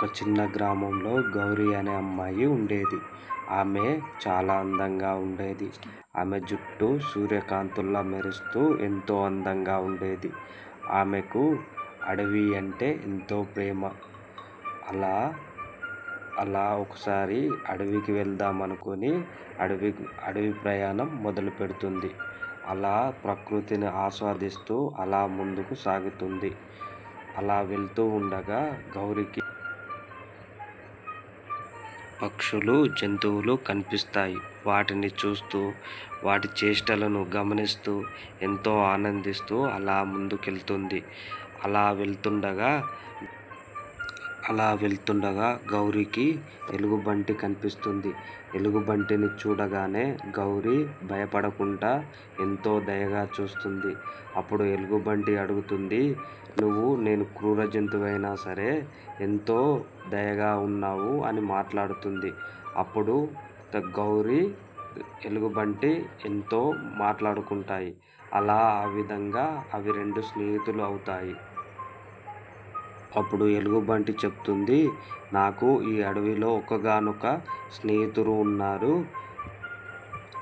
ఒక చిన్న గ్రామంలో గౌరీ అనే అమ్మాయి ఉండేది. ఆమె చాలా అందంగా ఉండేది. ఆమె జుట్టు సూర్యకాంతుల్లా మెరుస్తూ ఎంతో అందంగా ఉండేది. ఆమెకు అడవి అంటే ఎంతో ప్రేమ. అలా అలా ఒకసారి అడవికి వెళ్దామనుకుని అడవి ప్రయాణం మొదలు పెడుతుంది. అలా ప్రకృతిని ఆస్వాదిస్తూ అలా ముందుకు సాగుతుంది. అలా వెళ్తూ ఉండగా గౌరికి పక్షులు, జంతువులు కనిపిస్తాయి. వాటిని చూస్తూ, వాటి చేష్టలను గమనిస్తూ ఎంతో ఆనందిస్తూ అలా ముందుకెళ్తుంది. అలా వెళ్తుండగా గౌరికి ఎలుగుబంటి కనిపిస్తుంది. ఎలుగుబంటిని చూడగానే గౌరి భయపడకుండా ఎంతో దయగా చూస్తుంది. అప్పుడు ఎలుగుబంటి అడుగుతుంది, "నువ్వు నేను క్రూర జంతువైనా సరే ఎంతో దయగా ఉన్నావు" అని మాట్లాడుతుంది. అప్పుడు గౌరి ఎలుగుబంటి ఎంతో మాట్లాడుకుంటాయి. అలా ఆ విధంగా అవి రెండు స్నేహితులు అవుతాయి. అప్పుడు ఎలుగుబంటి చెప్తుంది, "నాకు ఈ అడవిలో ఒక్కగానొక్క స్నేహితుడు ఉన్నారు.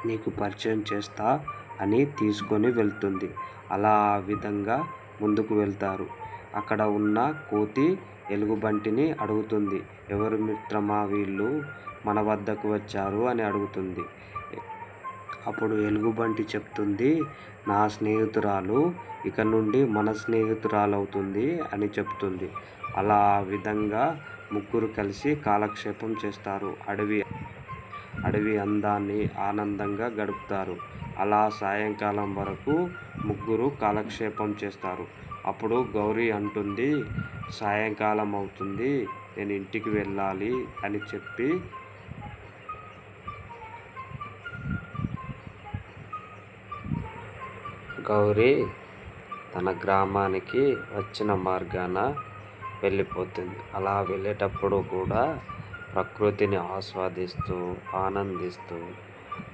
నీకు పరిచయం చేస్తా" అని తీసుకొని వెళ్తుంది. అలా ఆ విధంగా ముందుకు వెళ్తారు. అక్కడ ఉన్న కోతి ఎలుగుబంటిని అడుగుతుంది, "ఎవరు మిత్రమా వీళ్ళు మన వద్దకు వచ్చారు" అని అడుగుతుంది. అప్పుడు ఎలుగుబంటి చెప్తుంది, "నా స్నేహితురాలు ఇక నుండి మన స్నేహితురాలవుతుంది" అని చెప్తుంది. అలా ఆ విధంగా ముగ్గురు కలిసి కాలక్షేపం చేస్తారు. అడవి అందాన్ని ఆనందంగా గడుపుతారు. అలా సాయంకాలం వరకు ముగ్గురు కాలక్షేపం చేస్తారు. అప్పుడు గౌరి అంటుంది, "సాయంకాలం అవుతుంది, నేను ఇంటికి వెళ్ళాలి" అని చెప్పి గౌరి తన గ్రామానికి వచ్చిన మార్గాన వెళ్ళిపోతుంది. అలా వెళ్ళేటప్పుడు కూడా ప్రకృతిని ఆస్వాదిస్తూ ఆనందిస్తూ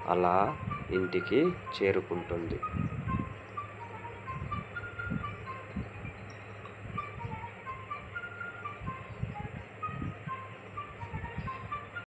అలా ఇంటికి చేరుకుంటుంది.